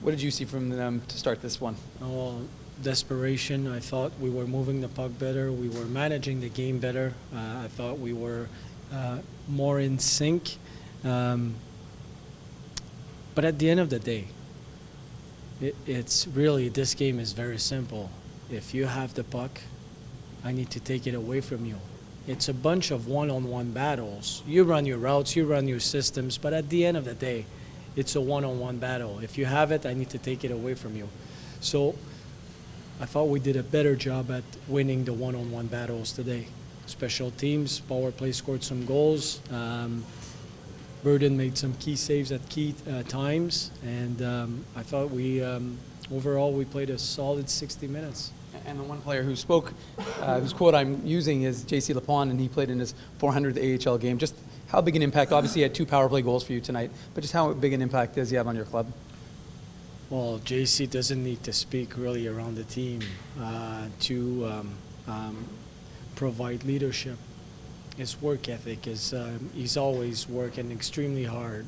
What did you see from them to start this one? Oh, desperation. I thought we were moving the puck better. We were managing the game better. I thought we were more in sync. Um, but at the end of the day, it's really, this game is very simple. If you have the puck, I need to take it away from you. It's a bunch of one-on-one battles. You run your routes, you run your systems, but at the end of the day, it's a one-on-one battle. If you have it, I need to take it away from you. So I thought we did a better job at winning the one-on-one battles today. Special teams, power play scored some goals. Burden made some key saves at key times, and I thought we overall we played a solid 60 minutes. And the one player who spoke, whose quote I'm using is J.C. Lapon, and he played in his 400th AHL game. Just how big an impact, obviously he had 2 power play goals for you tonight, but just how big an impact does he have on your club? Well, JC doesn't need to speak really around the team to provide leadership. His work ethic is he's always working extremely hard.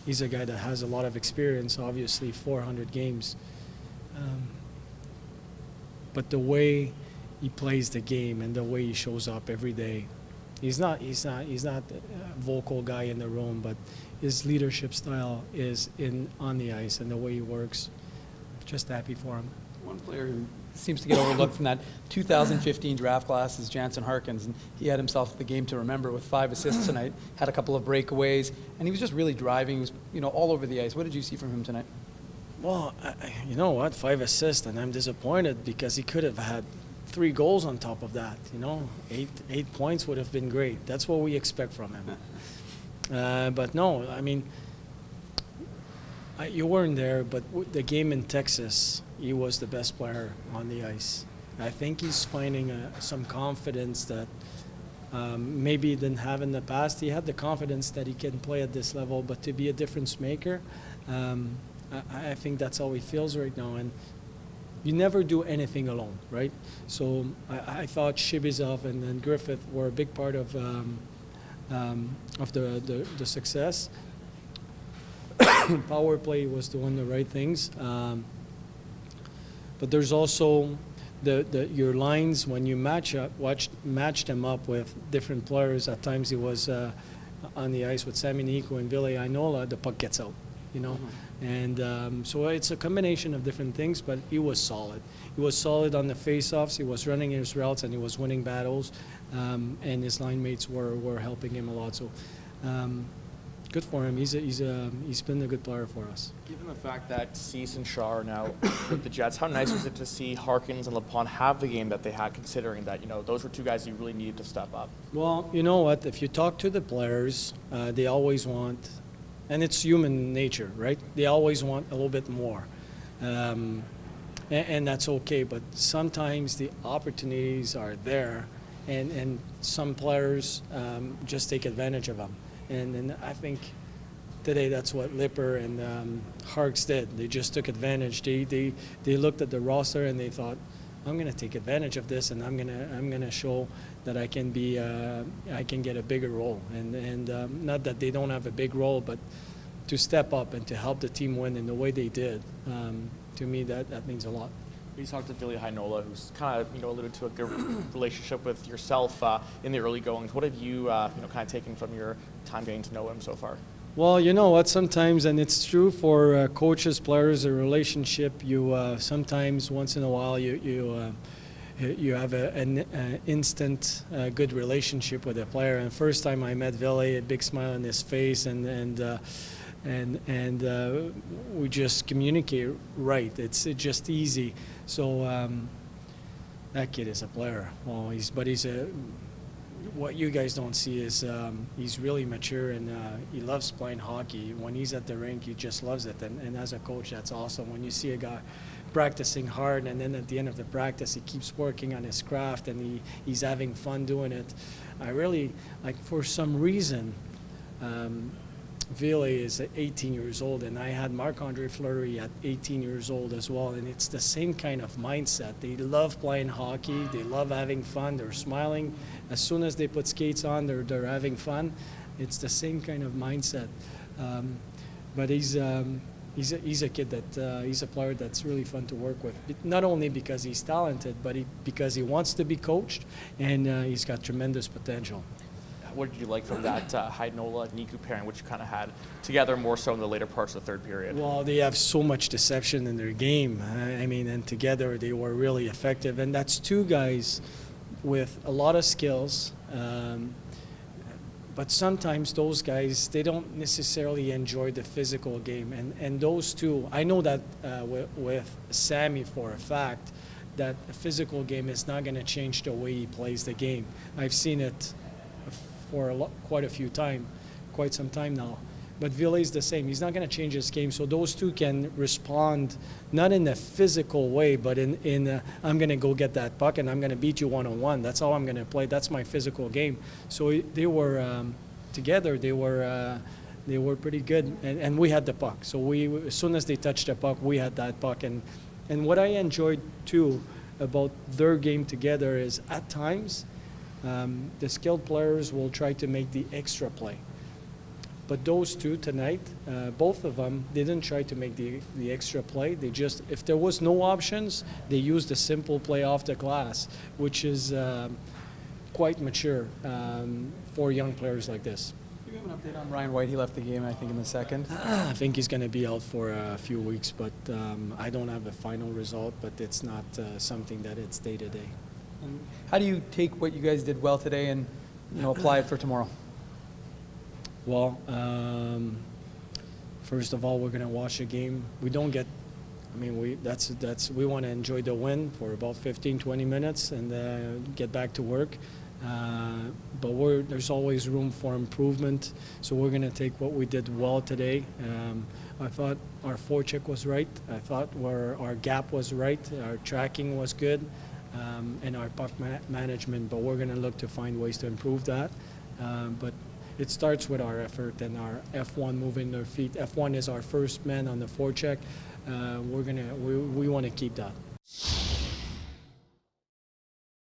He's a guy that has a lot of experience, obviously 400 games. But the way he plays the game and the way he shows up every day, he's not a vocal guy in the room, but his leadership style is on the ice and the way he works. Just happy for him. One player who seems to get overlooked from that 2015 draft class is Jansen Harkins, and he had himself the game to remember with 5 assists tonight, had a couple of breakaways, and he was just really driving. He was, all over the ice. What did you see from him tonight? Well, you know what? 5 assists, and I'm disappointed because he could have had 3 goals on top of that. 8 points would have been great. That's what we expect from him. But no, I mean, you weren't there, but the game in Texas, he was the best player on the ice. I think he's finding some confidence that maybe he didn't have in the past. He had the confidence that he can play at this level, but to be a difference maker, I think that's how he feels right now. And you never do anything alone, right? So I thought Shibizov and Griffith were a big part of the success. Power play was doing the right things, but there's also your lines when you match them up with different players. At times he was on the ice with Sami Nico and Ville Ainola, the puck gets out, and so it's a combination of different things. But he was solid. He was solid on the face-offs. He was running his routes and he was winning battles, and his line mates were helping him a lot. So. Good for him. He's been a good player for us. Given the fact that Cease and Shaw are now with the Jets, how nice was it to see Harkins and Lapon have the game that they had, considering that those were 2 guys you really needed to step up? Well, you know what? If you talk to the players, they always want, and it's human nature, right? They always want a little bit more, and that's okay. But sometimes the opportunities are there, and some players just take advantage of them. And I think today that's what Lipper and Harks did. They just took advantage. They looked at the roster and they thought, I'm going to take advantage of this, and I'm gonna show that I can get a bigger role. And not that they don't have a big role, but to step up and to help the team win in the way they did, to me that means a lot. We talked to Ville Heinola, who's kind of alluded to a good relationship with yourself in the early goings. What have you kind of taken from your time getting to know him so far? Well, you know what? Sometimes, and it's true for coaches, players, a relationship. You sometimes once in a while you have an instant good relationship with a player. And first time I met Ville, a big smile on his face, and we just communicate right. It's just easy. So that kid is a player. Well, what you guys don't see is he's really mature, and he loves playing hockey. When he's at the rink, he just loves it. And as a coach, that's awesome. When you see a guy practicing hard, and then at the end of the practice, he keeps working on his craft, and he's having fun doing it. I really, for some reason, Ville is 18 years old, and I had Marc-Andre Fleury at 18 years old as well, and it's the same kind of mindset. They love playing hockey. They love having fun. They're smiling. As soon as they put skates on, they're having fun. It's the same kind of mindset. But he's a kid that he's a player that's really fun to work with. Not only because he's talented, but because he wants to be coached, and he's got tremendous potential. What did you like from that Heinola-Niku pairing, which you kind of had together more so in the later parts of the third period? Well, they have so much deception in their game. I mean, and together they were really effective. And that's two guys with a lot of skills. But sometimes those guys, they don't necessarily enjoy the physical game. And those two, I know that with Sammy for a fact, that a physical game is not going to change the way he plays the game. I've seen it for quite some time now. But Villet's the same. He's not going to change his game. So those two can respond not in a physical way, but in a, I'm going to go get that puck and I'm going to beat you one-on-one. That's how I'm going to play. That's my physical game. So they were together. They were pretty good, and we had the puck. So as soon as they touched the puck, we had that puck. And what I enjoyed too about their game together is at times the skilled players will try to make the extra play. But those two tonight, both of them, they didn't try to make the extra play. They just, if there was no options, they used a simple play off the glass, which is quite mature for young players like this. Do you have an update on Ryan White? He left the game, I think, in the second. I think he's going to be out for a few weeks, but I don't have a final result, but it's not something that it's day-to-day. And how do you take what you guys did well today and apply it for tomorrow? Well, first of all, we're going to watch a game. We don't get, I mean, we want to enjoy the win for about 15, 20 minutes and get back to work. But there's always room for improvement. So we're going to take what we did well today. I thought our forecheck was right. I thought our gap was right. Our tracking was good. And our puck management. But we're going to look to find ways to improve that. But it starts with our effort and our F1 moving their feet. F1 is our first man on the forecheck. We want to keep that.